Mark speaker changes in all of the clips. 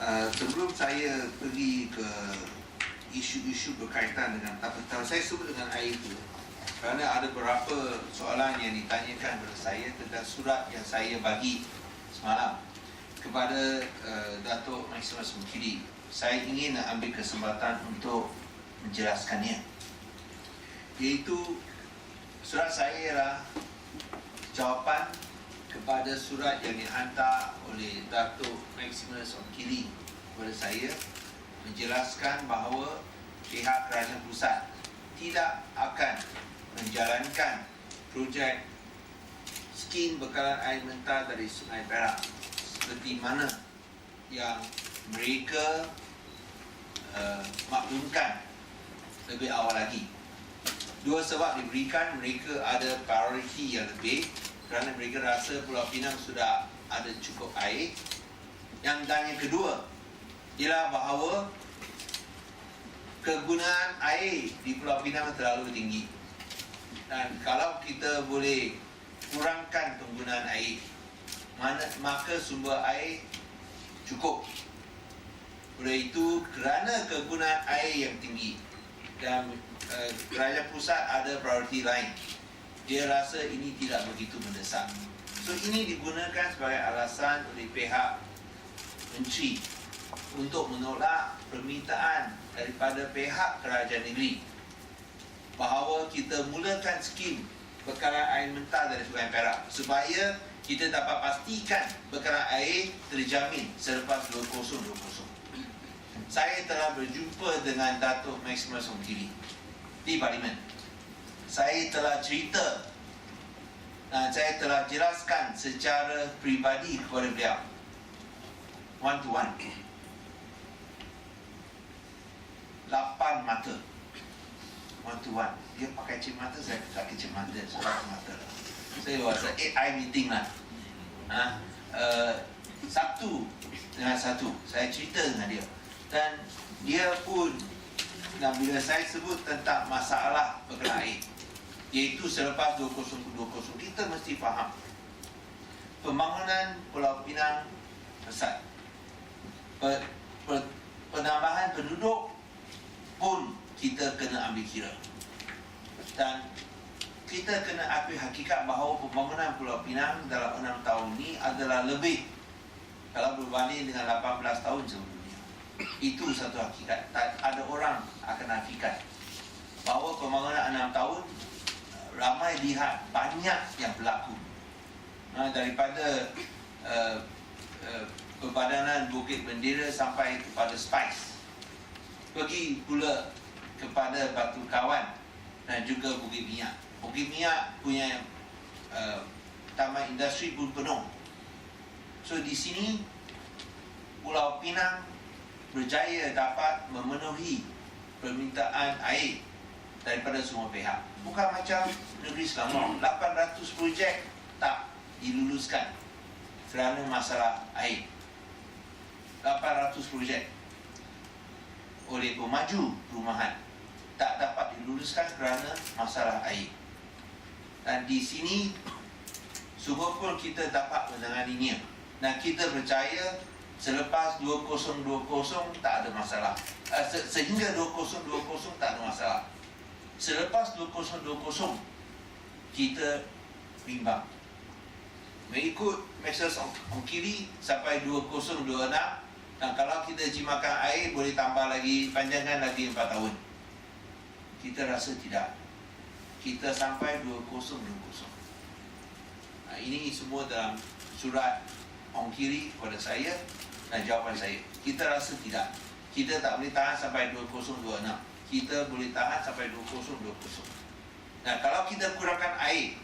Speaker 1: Sebelum saya pergi ke isu-isu berkaitan dengan tapital, saya sebut dengan air itu kerana ada beberapa soalan yang ditanyakan kepada saya tentang surat yang saya bagi semalam kepada Datuk Maximus Mukidi. Saya ingin ambil kesempatan untuk menjelaskannya, iaitu surat saya ialah jawapan kepada surat yang dihantar oleh Datuk Maximus Mukidi kepada saya, menjelaskan bahawa pihak kerajaan pusat tidak akan menjalankan projek skim bekalan air mentah dari Sungai Perak seperti mana yang mereka maklumkan lebih awal lagi. Dua sebab diberikan, mereka ada prioriti yang lebih kerana mereka rasa Pulau Pinang sudah ada cukup air. Dan yang kedua ialah bahawa kegunaan air di Pulau Pinang terlalu tinggi, dan kalau kita boleh kurangkan penggunaan air, maka sumber air cukup. Oleh itu, kerana kegunaan air yang tinggi dan kerajaan pusat ada prioriti lain, dia rasa ini tidak begitu mendesak. So ini digunakan sebagai alasan oleh pihak menteri untuk menolak permintaan daripada pihak kerajaan negeri bahawa kita mulakan skim bekalan air mentah dari Sungai Perak supaya kita dapat pastikan bekalan air terjamin selepas 2020. Saya telah berjumpa dengan Datuk Maximus Mukidi di Parlimen. Saya telah cerita dan saya telah jelaskan secara peribadi kepada beliau, one to one, 8 mata, one to one. Dia pakai cermata, saya pakai cermata, sebab mata lah. Saya rasa 8 eye meeting lah. Satu dengan satu saya cerita dengan dia, dan dia pun, dan bila saya sebut tentang masalah bekalan air, iaitu selepas 2020, kita mesti faham pembangunan Pulau Pinang pesat, penambahan penduduk pun kita kena ambil kira, dan kita kena akui hakikat bahawa pembangunan Pulau Pinang dalam 6 tahun ini adalah lebih kalau berbanding dengan 18 tahun sebelumnya. Itu satu hakikat. Ada orang akan nafikan bahawa pembangunan 6 tahun ramai lihat banyak yang berlaku, daripada Perbadanan Bukit Bendera sampai kepada Spice, pergi pula kepada Batu Kawan dan juga Bukit Minyak. Bukit Minyak punya taman industri pun penuh. So di sini Pulau Pinang berjaya dapat memenuhi permintaan air daripada semua pihak. Bukan macam negeri Selangor, 800 projek tak diluluskan kerana masalah air. 800 projek oleh pemaju perumahan tak dapat diluluskan kerana masalah air. Dan di sini sungguh pun kita dapat menanganinya, dan kita percaya selepas 2020 tak ada masalah. Sehingga 2020 tak ada masalah. Selepas 2020 kita bimbang mengikut Maximus Mukidi sampai 2026, dan kalau kita jimatkan air boleh tambah lagi, panjangkan lagi 4 tahun. Kita rasa tidak. Kita sampai 2020. Ini semua dalam surat Mukidi kepada saya, dan jawapan saya, kita rasa tidak. Kita tak boleh tahan sampai 2026. Kita boleh tahan sampai 2020. Nah, kalau kita kurangkan air,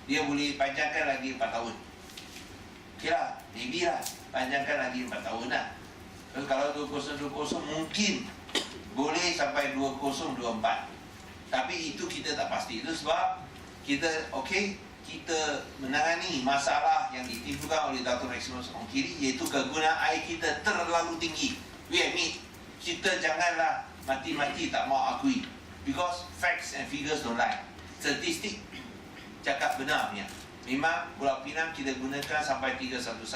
Speaker 1: dia boleh panjangkan lagi 4 tahun. Okey lah, maybe lah, panjangkan lagi 4 tahun lah. Terus kalau 2020 mungkin boleh sampai 2024. Tapi itu kita tak pasti. Itu sebab kita, kita menangani masalah yang ditimbulkan oleh Datuk Maximus Mukidi, iaitu kegunaan air kita terlalu tinggi. We admit, kita janganlah mati-mati tak mau akui, because facts and figures don't lie. Statistik cakap benar punya. Memang Pulau Pinang kita gunakan sampai 311,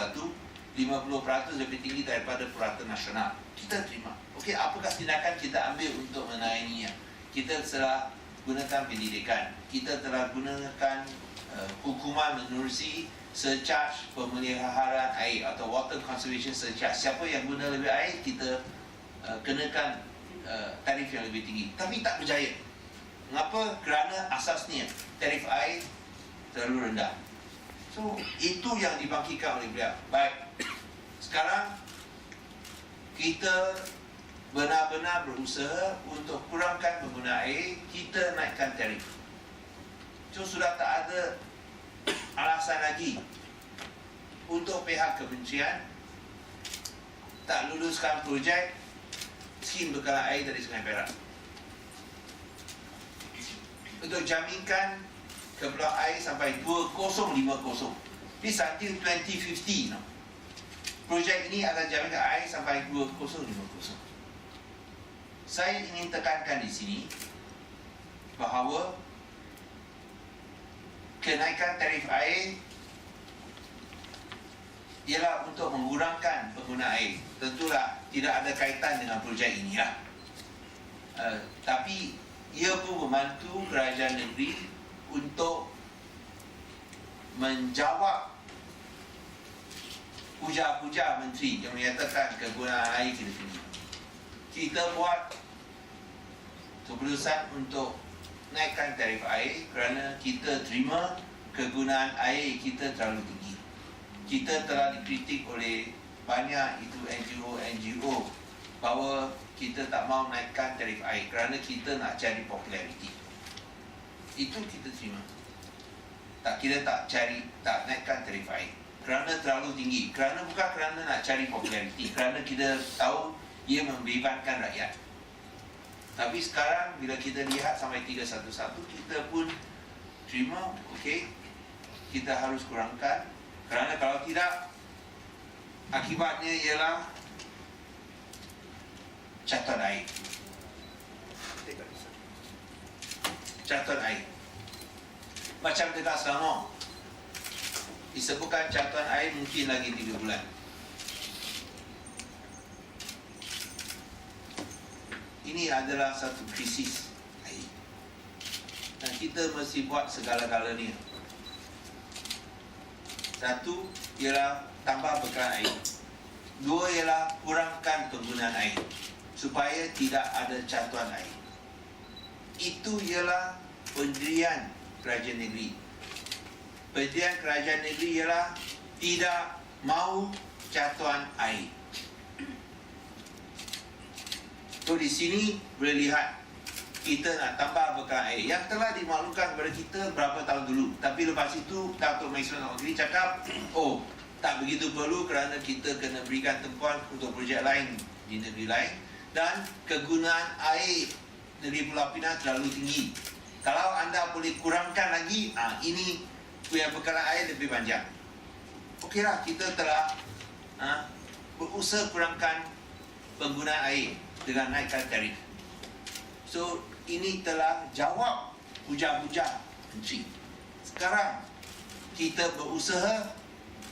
Speaker 1: 50% lebih tinggi daripada purata nasional. Kita terima. Okey, apakah tindakan kita ambil untuk menangani? Kita telah gunakan pendidikan. Kita telah gunakan hukuman menerusi surcharge pemeliharaan air atau water conservation surcharge. Siapa yang guna lebih air, kita kenakan tarif yang lebih tinggi. Tapi tak berjaya. Mengapa? Kerana asasnya tarif air terlalu rendah. So, itu yang dibangkitkan oleh beliau. Baik, sekarang kita benar-benar berusaha untuk kurangkan penggunaan air, kita naikkan tarif. So, sudah tak ada alasan lagi untuk pihak kementerian tak luluskan projek skim bekalan air dari Sungai Perak untuk jaminkan keperluan air sampai 2050. This until 2050. Projek ini akan jaminkan air sampai 2050. Saya ingin tekankan di sini bahawa kenaikan tarif air ialah untuk mengurangkan penggunaan air. Tentulah tidak ada kaitan dengan projek ini lah. Tapi ia pun membantu kerajaan negeri untuk menjawab puja-puja menteri yang menyatakan kegunaan air kita tinggi. Kita buat keputusan untuk naikkan tarif air kerana kita terima kegunaan air kita terlalu tinggi. Kita telah dikritik oleh banyak itu NGO bahawa kita tak mahu naikkan tarif air kerana kita nak cari populariti. Itu kita terima. Kita tak naikkan tarif air kerana terlalu tinggi. Kerana bukan kerana nak cari populariti, kerana kita tahu ia membebankan rakyat. Tapi sekarang bila kita lihat sampai 311, kita pun terima, okey, kita harus kurangkan. Kerana kalau tidak, akibatnya ialah catuan air. Catuan air. Macam dekat Selangor, disebutkan catuan air mungkin lagi 3 bulan. Ini adalah satu krisis air. Dan kita mesti buat segala-galanya. Satu ialah tambah bekalan air. Dua ialah kurangkan penggunaan air supaya tidak ada catuan air. Itu ialah pendirian kerajaan negeri. Pendirian kerajaan negeri ialah tidak mahu catuan air. So di sini boleh lihat kita nak tambah bekalan air yang telah dimaklumkan kepada kita berapa tahun dulu. Tapi lepas itu Datuk Magistra Negeri cakap, oh tak begitu perlu kerana kita kena berikan tempuan untuk projek lain di negeri lain dan kegunaan air negeri Pulau Pinang terlalu tinggi. Kalau anda boleh kurangkan lagi, ini punya bekalan air lebih panjang. Okeylah, kita telah berusaha kurangkan penggunaan air dengan naikkan tarif. So ini telah jawab puja-puja menteri. Sekarang kita berusaha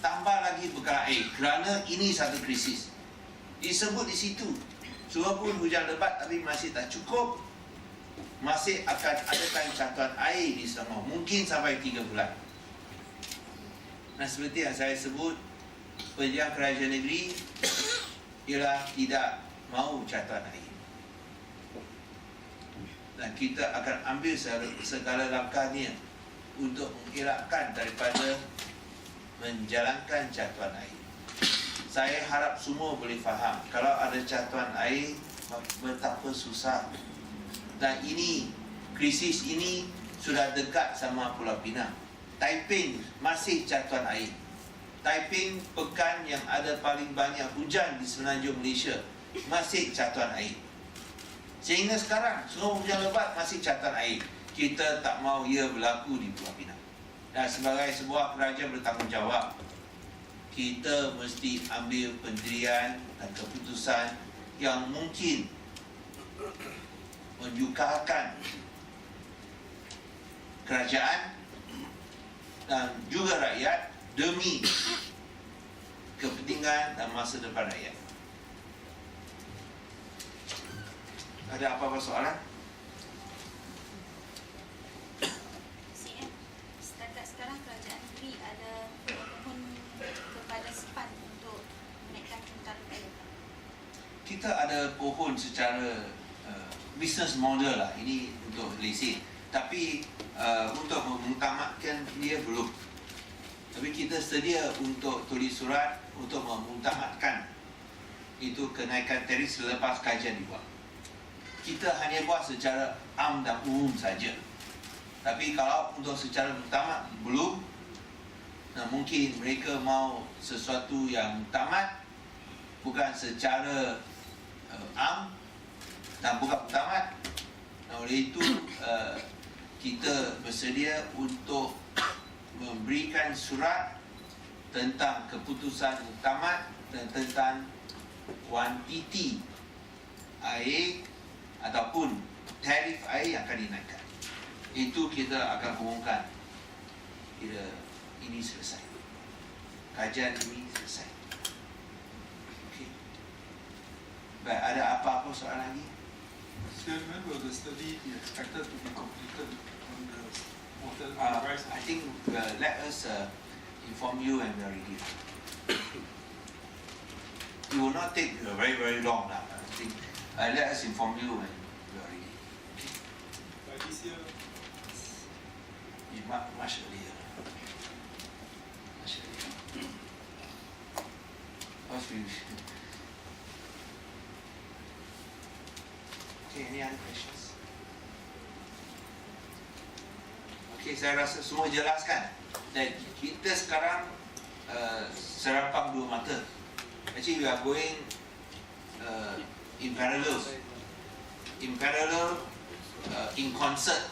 Speaker 1: tambah lagi bekalan air kerana ini satu krisis. Disebut di situ, walaupun hujan lebat tapi masih tak cukup, masih akan adakan catuan air di Selangor, mungkin sampai 3 bulan. Nah, seperti yang saya sebut, pendirian kerajaan negeri ialah tidak mahu catuan air. Dan kita akan ambil segala langkahnya untuk mengelakkan daripada menjalankan catuan air. Saya harap semua boleh faham kalau ada catuan air betapa susah. Dan ini, krisis ini sudah dekat sama Pulau Pinang. Taiping masih catuan air. Taiping pekan yang ada paling banyak hujan di semenanjung Malaysia masih catuan air. Sehingga sekarang semua hujan lebat masih catuan air. Kita tak mahu ia berlaku di Pulau Pinang. Dan sebagai sebuah kerajaan bertanggungjawab, kita mesti ambil pendirian dan keputusan yang mungkin menyukarkan kerajaan dan juga rakyat demi kepentingan kepentingan dan masa depan rakyat. Ada apa-apa soalan?
Speaker 2: Setakat sekarang kerajaan negeri ada mohon kepada SPAN untuk menaikkan tentara kaya.
Speaker 1: Kita ada pohon secara business model lah, ini untuk lesen. Tapi untuk memutamatkan dia belum. Tapi kita sedia untuk tulis surat untuk memutamatkan itu kenaikan tarif selepas kajian dibuat. Kita hanya buat secara am dan umum saja. Tapi kalau untuk secara mutamat belum. Nah, mungkin mereka mau sesuatu yang mutamat bukan secara am dan bukan mutamat. Nah, oleh itu kita bersedia untuk memberikan surat tentang keputusan muktamad dan tentang kuantiti air ataupun tarif air yang akan dinaikkan. Itu kita akan umumkan bila ini selesai, kajian ini selesai. Okey. Baik, ada apa-apa soalan lagi?
Speaker 3: When will the study be expected to be completed on the water price?
Speaker 1: I think let us inform you when we are ready. It will not take very, very long now. I think let us inform you when we are ready.
Speaker 3: By this year,
Speaker 1: Much earlier. Much earlier. Because we... Okay, any other questions? Okay, saya rasa semua jelaskan. Dan kita sekarang serampang dua mata. Actually, we are going in parallel. In parallel, in concert.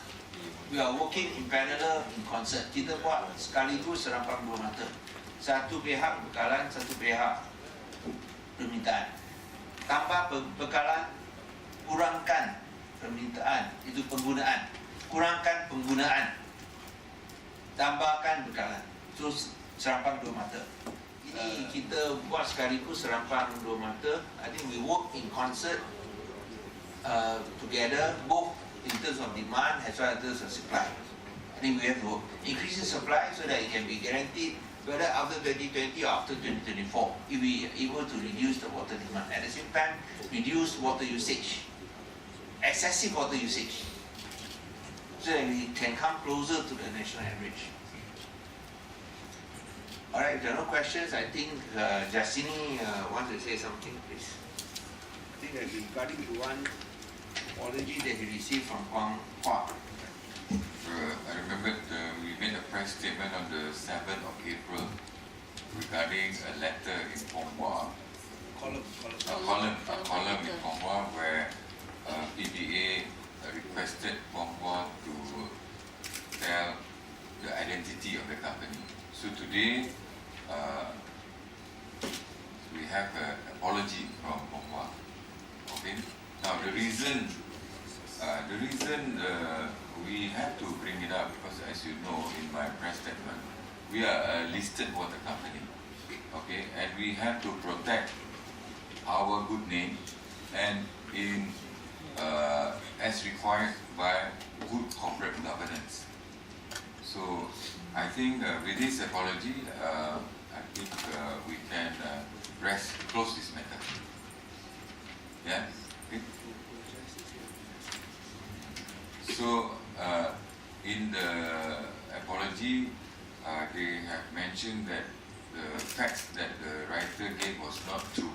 Speaker 1: We are working in parallel, in concert. Kita buat sekaligus serampang dua mata. Satu pihak bekalan, satu pihak permintaan. Tambah bekalan, kurangkan permintaan, itu penggunaan. Kurangkan penggunaan, tambahkan bekalan. Terus serampang dua mata. Ini kita buat sekaligus serampang dua mata. I think we work in concert together, both in terms of demand as well as in terms of supply. I think we have to increase the supply so that it can be guaranteed whether after 2020 or after 2024, if we are able to reduce the water demand. At the same time, reduce water usage, excessive water usage, so that we can come closer to the national average. Alright, if there are no questions, I think Jasini wants to say something, please. I think that regarding to one apology that he received from Kwang Hua.
Speaker 4: I remember we made a press statement on the 7th of April regarding a letter in Ponghua, a column in Ponghua where PBA requested Ponghua to tell the identity of the company. So today we have an apology from Ponghua. Okay. Now the reason we have to bring it up because, as you know, in my press statement, we are a listed water company, okay, and we have to protect our good name and as required by good corporate governance. So I think with this apology, I think we can close this matter. Yeah. Okay. So, in the apology, they have mentioned that the facts that the writer gave was not true.